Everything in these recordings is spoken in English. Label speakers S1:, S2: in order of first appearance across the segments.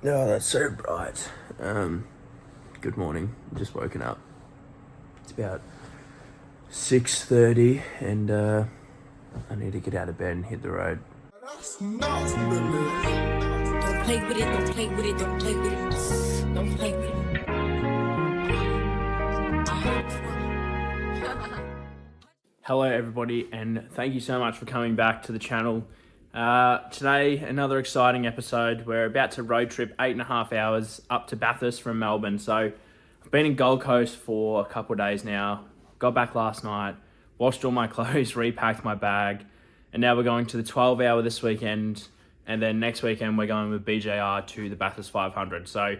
S1: Oh, that's so bright. Good morning. Just woken up. It's about 6:30 and I need to get out of bed and hit the road.
S2: Don't play with it, don't play with it, don't play with it, don't play with it.
S3: Hello everybody, and thank you so much for coming back to the channel. Today, another exciting episode. We're about to road trip 8.5 hours up to Bathurst from Melbourne. So I've been in Gold Coast for a couple of days now. Got back last night, washed all my clothes, repacked my bag, and now we're going to the 12-hour this weekend, and then next weekend we're going with BJR to the Bathurst 500. So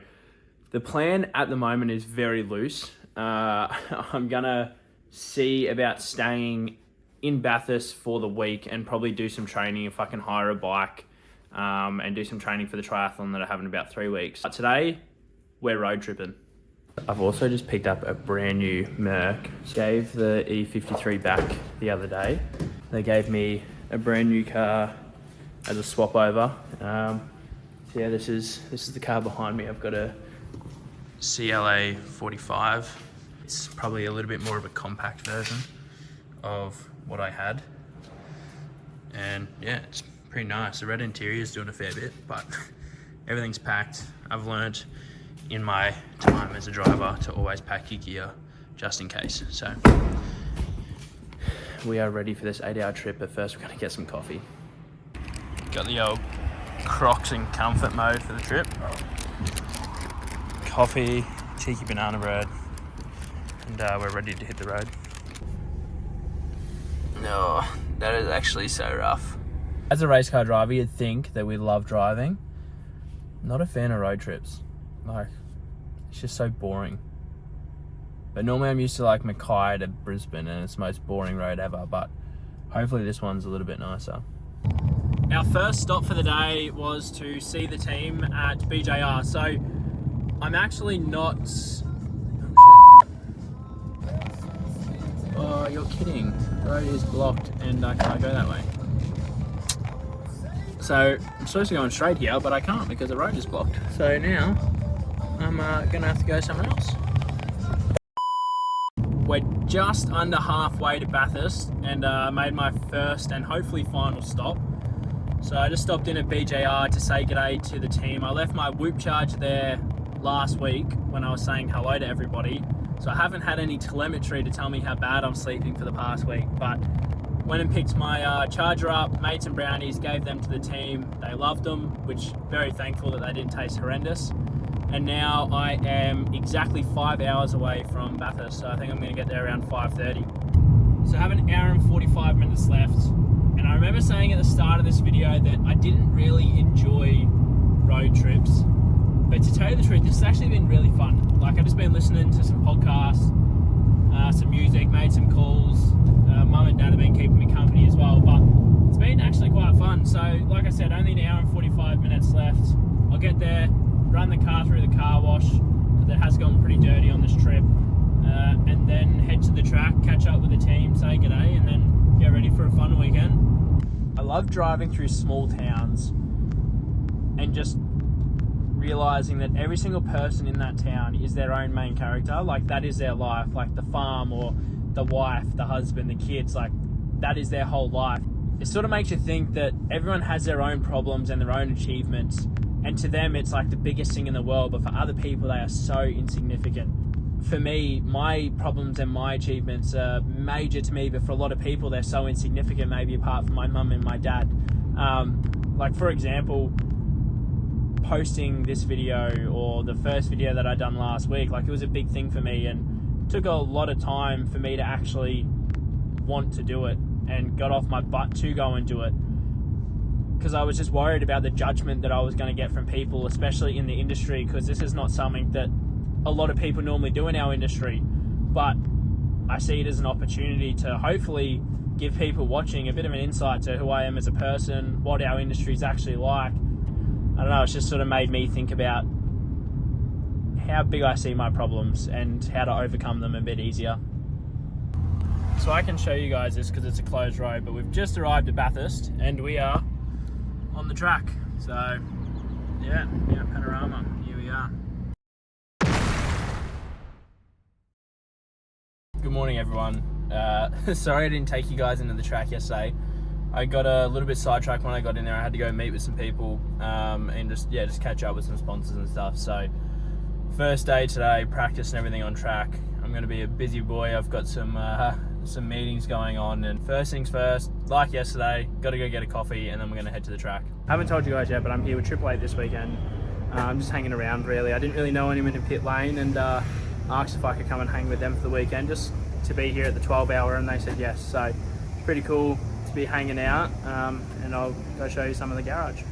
S3: the plan at the moment is very loose. I'm gonna see about staying in Bathurst for the week and probably do some training if I can hire a bike and do some training for the triathlon that I have in about 3 weeks. But today, we're road tripping. I've also just picked up a brand new Merc. Gave the E53 back the other day. They gave me a brand new car as a swap over. So yeah, this is the car behind me. I've got a CLA 45. It's probably a little bit more of a compact version of what I had. And yeah, it's pretty nice. The red interior is doing a fair bit, but everything's packed. I've learned in my time as a driver to always pack your gear just in case. So we are ready for this 8-hour trip, but first we're gonna get some coffee. Got the old Crocs in comfort mode for the trip. Coffee, cheeky banana bread, and we're ready to hit the road. No, that is actually so rough. As a race car driver, you'd think that we love driving. Not a fan of road trips. Like, it's just so boring. But normally I'm used to like Mackay to Brisbane and it's the most boring road ever, but hopefully this one's a little bit nicer. Our first stop for the day was to see the team at BJR. So I'm actually not... Oh, you're kidding. The road is blocked and I can't go that way. So I'm supposed to go on straight here, but I can't because the road is blocked. So now I'm gonna have to go somewhere else. We're just under halfway to Bathurst and made my first and hopefully final stop. So I just stopped in at BJR to say g'day to the team. I left my Whoop charger there last week when I was saying hello to everybody. So I haven't had any telemetry to tell me how bad I'm sleeping for the past week, but went and picked my charger up, made some brownies, gave them to the team. They loved them, which very thankful that they didn't taste horrendous. And now I am exactly 5 hours away from Bathurst, so I think I'm gonna get there around 5:30. So I have an hour and 45 minutes left. And I remember saying at the start of this video that I didn't really enjoy road trips. But to tell you the truth, this has actually been really fun. Like, I've just been listening to some podcasts, some music, made some calls. Mum and Dad have been keeping me company as well, but it's been actually quite fun. So, like I said, only an hour and 45 minutes left. I'll get there, run the car through the car wash, because it has gotten pretty dirty on this trip, and then head to the track, catch up with the team, say g'day, and then get ready for a fun weekend. I love driving through small towns and just realizing that every single person in that town is their own main character. Like, that is their life. Like the farm or the wife, the husband, the kids, like that is their whole life. It sort of makes you think that everyone has their own problems and their own achievements, and to them it's like the biggest thing in the world, but for other people they are so insignificant. For me, my problems and my achievements are major to me, but for a lot of people they're so insignificant, maybe apart from my mum and my dad. Like, for example, posting this video, or the first video that I done last week, like, it was a big thing for me, and it took a lot of time for me to actually want to do it and got off my butt to go and do it, because I was just worried about the judgment that I was going to get from people, especially in the industry, because this is not something that a lot of people normally do in our industry. But I see it as an opportunity to hopefully give people watching a bit of an insight to who I am as a person, what our industry is actually like. I don't know, it's just sort of made me think about how big I see my problems and how to overcome them a bit easier. So I can show you guys this because it's a closed road, but we've just arrived at Bathurst and we are on the track. So Yeah, panorama. Here we are. Good morning, everyone. Sorry I didn't take you guys into the track yesterday. I got a little bit sidetracked when I got in there. I had to go meet with some people and just catch up with some sponsors and stuff. So first day today, practice and everything on track. I'm going to be a busy boy. I've got some meetings going on, and first things first, like yesterday, got to go get a coffee and then we're going to head to the track. I haven't told you guys yet, but I'm here with Triple Eight this weekend. I'm just hanging around really. I didn't really know anyone in pit lane, and asked if I could come and hang with them for the weekend just to be here at the 12 hour, and they said yes. So it's pretty cool to be hanging out, and I'll go show you some of the garage.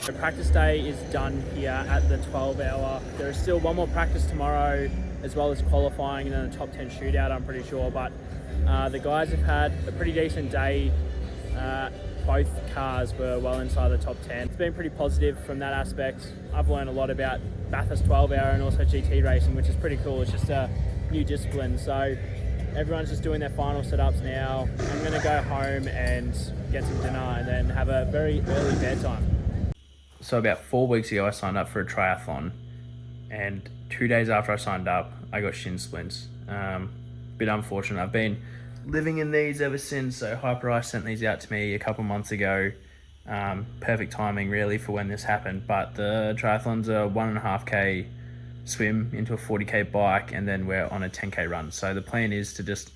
S3: So practice day is done here at the 12 hour. There is still one more practice tomorrow, as well as qualifying and then a top 10 shootout, I'm pretty sure. But the guys have had a pretty decent day. Both cars were well inside the top 10. It's been pretty positive from that aspect. I've learned a lot about Bathurst 12 hour and also GT racing, which is pretty cool. It's just a new discipline. So everyone's just doing their final setups now. I'm going to go home and get some dinner and then have a very early bedtime. So about 4 weeks ago, I signed up for a triathlon, and 2 days after I signed up, I got shin splints. Bit unfortunate. I've been living in these ever since. So Hyperice sent these out to me a couple months ago. Perfect timing really for when this happened. But the triathlon's a 1.5k swim into a 40k bike, and then we're on a 10k run. So the plan is to just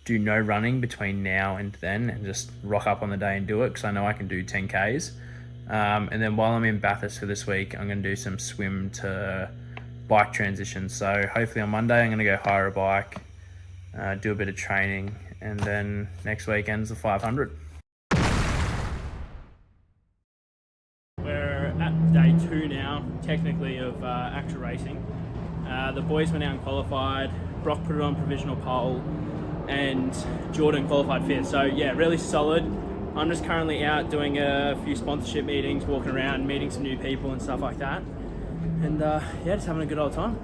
S3: do no running between now and then and just rock up on the day and do it, because I know I can do 10ks. And then while I'm in Bathurst for this week, I'm going to do some swim to bike transitions. So hopefully on Monday I'm going to go hire a bike, do a bit of training, and then next weekend's the 500. We're at day 2 now, technically, of actual racing. The boys went out and qualified. Brock put it on provisional pole, and Jordan qualified 5th. So yeah, really solid. I'm just currently out doing a few sponsorship meetings, walking around, meeting some new people and stuff like that. And yeah, just having a good old time.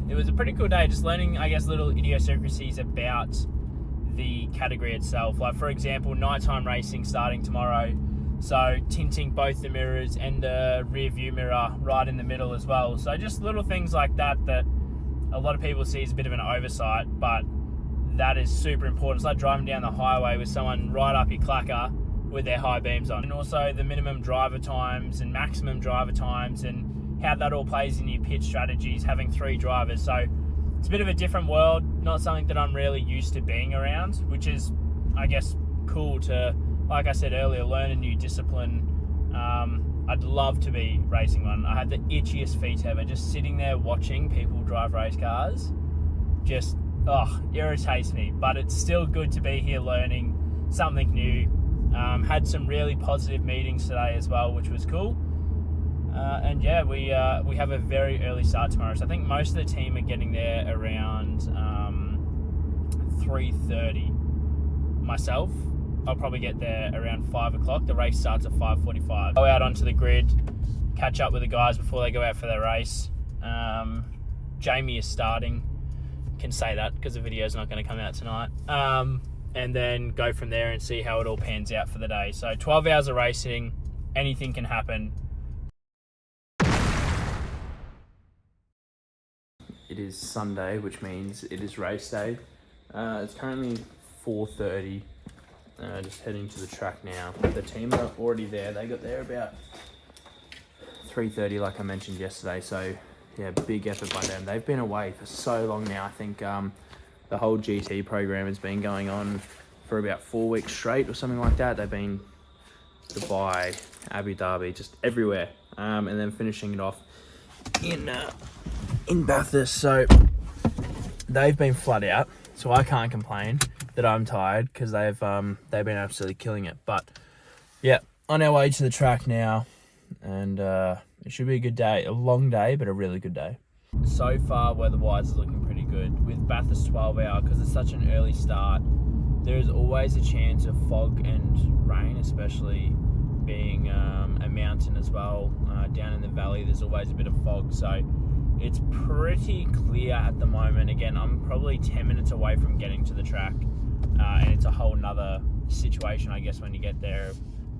S3: It was a pretty cool day, just learning, I guess, little idiosyncrasies about the category itself. Like, for example, nighttime racing starting tomorrow. So tinting both the mirrors and the rear view mirror right in the middle as well. So just little things like that a lot of people see as a bit of an oversight, but that is super important. It's like driving down the highway with someone right up your clacker with their high beams on. And also the minimum driver times and maximum driver times, and how that all plays in your pitch strategies, having 3 drivers. So it's a bit of a different world, not something that I'm really used to being around, which is, I guess, cool to, like I said earlier, learn a new discipline. I'd love to be racing one. I had the itchiest feet ever, just sitting there watching people drive race cars. Just irritates me, but it's still good to be here learning something new. Had some really positive meetings today as well, which was cool. And yeah, we have a very early start tomorrow. So I think most of the team are getting there around 3:30. Myself, I'll probably get there around 5 o'clock. The race starts at 5:45. Go out onto the grid, catch up with the guys before they go out for their race. Jamie is starting. Can say that because the video's not going to come out tonight. And then go from there and see how it all pans out for the day. So 12 hours of racing, anything can happen. It is Sunday, which means it is race day. It's currently 4:30. Just heading to the track now. The team are already there. They got there about 3:30, like I mentioned yesterday. So yeah, big effort by them. They've been away for so long now. I think the whole GT program has been going on for about 4 weeks straight or something like that. They've been Dubai, Abu Dhabi, just everywhere. And then finishing it off in Bathurst. So they've been flat out. So I can't complain that I'm tired, because they've been absolutely killing it. But yeah, on our way to the track now, and it should be a good day. A long day, but a really good day. So far, weather-wise, is looking pretty good. With Bathurst 12 hour, because it's such an early start, there is always a chance of fog and rain, especially being a mountain as well. Down in the valley, there's always a bit of fog. So It's pretty clear at the moment. Again, I'm probably 10 minutes away from getting to the track, and it's a whole nother situation, I guess, when you get there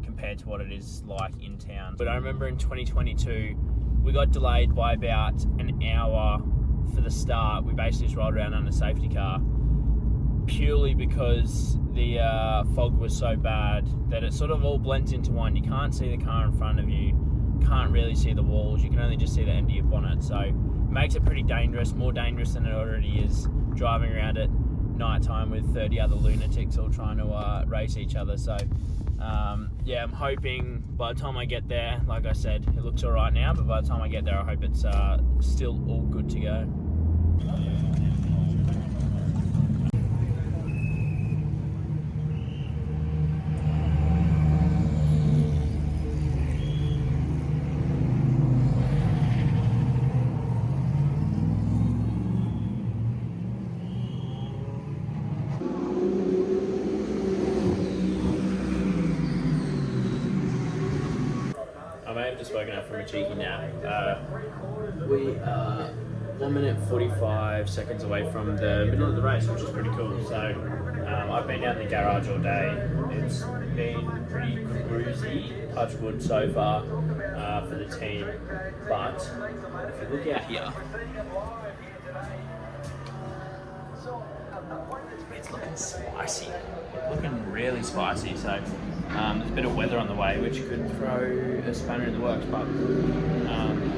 S3: compared to what it is like in town. But I remember in 2022, we got delayed by about an hour for the start. We basically just rolled around on a safety car purely because the fog was so bad that it sort of all blends into one. You can't see the car in front of you, can't really see the walls, you can only just see the end of your bonnet. So it makes it pretty dangerous, more dangerous than it already is, driving around at night time with 30 other lunatics all trying to race each other. So yeah, I'm hoping by the time I get there, like I said, it looks all right now, but by the time I get there, I hope it's still all good to go. I may have just woken up from a cheeky nap. We are 1 minute 45 seconds away from the middle of the race, which is pretty cool. So I've been down in the garage all day. It's been pretty cruisy, touch wood so far for the team. But if you look out here, it's looking spicy. Looking really spicy. So there's a bit of weather on the way, which could throw a spanner in the works. But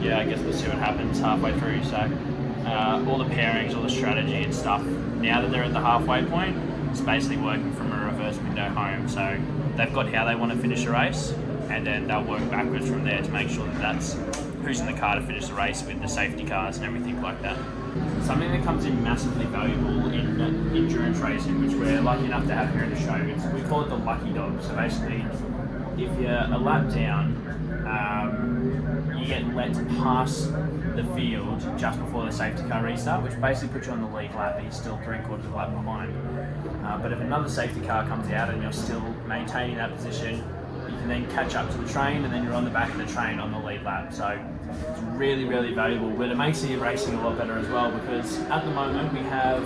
S3: yeah, I guess we'll see what happens halfway through. So all the pairings, all the strategy and stuff, now that they're at the halfway point, it's basically working from a reverse window home. So they've got how they want to finish a race, and then they'll work backwards from there to make sure that that's who's in the car to finish the race with the safety cars and everything like that. Something that comes in massively valuable in endurance racing, which we're lucky enough to have here in the show, we call it the lucky dog. So basically, if you're a lap down, you get let pass the field just before the safety car restart, which basically puts you on the lead lap, but you're still 3/4 of a lap behind. But if another safety car comes out and you're still maintaining that position, you can then catch up to the train, and then you're on the back of the train on the lead lap. So it's really, really valuable, but it makes the racing a lot better as well, because at the moment we have,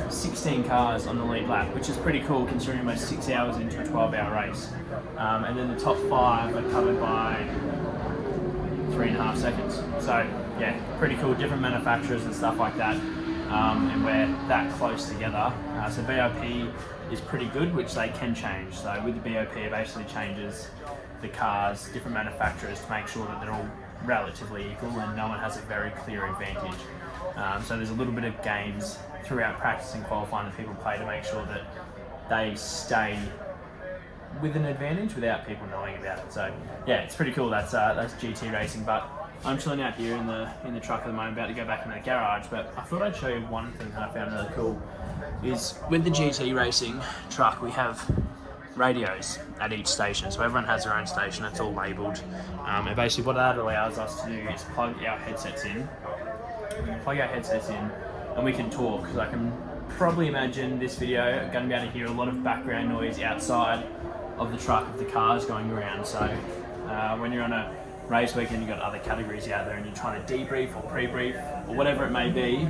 S3: 16 cars on the lead lap, which is pretty cool considering we're 6 hours into a 12-hour race. And then the top 5 are covered by 3.5 seconds. So yeah, pretty cool, different manufacturers and stuff like that. And we're that close together. So BOP is pretty good, which they can change. So with the BOP, it basically changes the cars, different manufacturers, to make sure that they're all relatively equal and no one has a very clear advantage. So there's a little bit of games throughout practice and qualifying that people play to make sure that they stay with an advantage without people knowing about it. So yeah, it's pretty cool. That's GT racing. But I'm chilling out here in the truck at the moment, about to go back into the garage. But I thought I'd show you one thing that I found really cool. Is with the GT racing truck, we have radios at each station, so everyone has their own station. It's all labelled, and basically what that allows us to do is plug our headsets in. We can plug our headsets in, and we can talk. Because I can probably imagine this video going to be able to hear a lot of background noise outside of the truck of the cars going around. So when you're on a race weekend, you've got other categories out there, and you're trying to debrief or pre-brief or whatever it may be.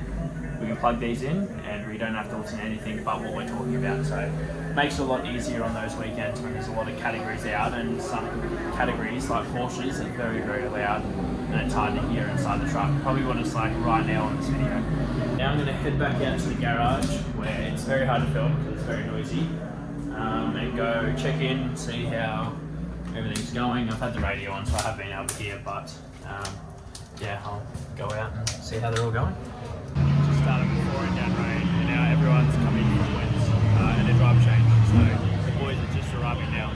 S3: We can plug these in, and we don't have to listen to anything but what we're talking about. So it makes it a lot easier on those weekends when there's a lot of categories out, and some categories like Porsches are very, very loud, and it's hard to hear inside the truck. Probably what it's like right now on this video. Now I'm going to head back out to the garage, where it's very hard to film because it's very noisy, and go check in, see how everything's going. I've had the radio on, so I have been able to hear, but yeah, I'll go out and see how they're all going. Started pouring down rain, and now everyone's coming from winds and their drive change. So the boys are just arriving now.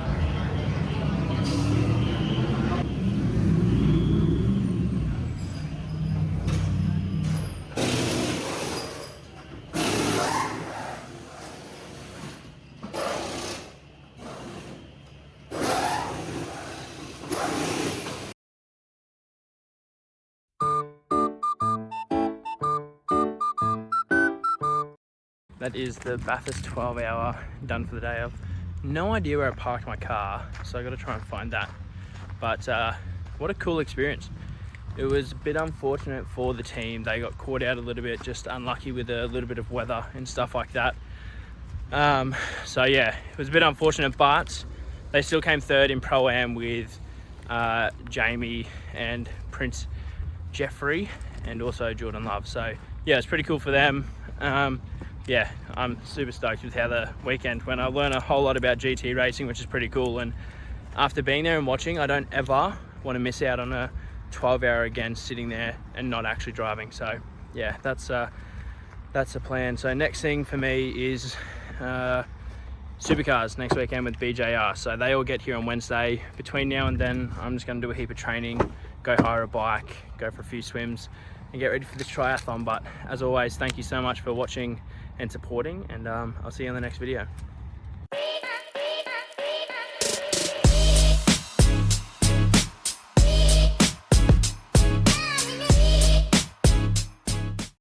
S3: That is the Bathurst 12-hour done for the day. I've no idea where I parked my car, so I got to try and find that. But what a cool experience. It was a bit unfortunate for the team. They got caught out a little bit, just unlucky with a little bit of weather and stuff like that. So yeah, it was a bit unfortunate, but they still came third in Pro-Am with Jamie and Prince Jeffrey and also Jordan Love. So yeah, it's pretty cool for them. Yeah, I'm super stoked with how the weekend went. I learned a whole lot about GT racing, which is pretty cool. And after being there and watching, I don't ever want to miss out on a 12-hour again sitting there and not actually driving. So yeah, that's the plan. So next thing for me is supercars next weekend with BJR. So they all get here on Wednesday. Between now and then, I'm just going to do a heap of training, go hire a bike, go for a few swims and get ready for this triathlon. But as always, thank you so much for watching and supporting, and I'll see you on the next video.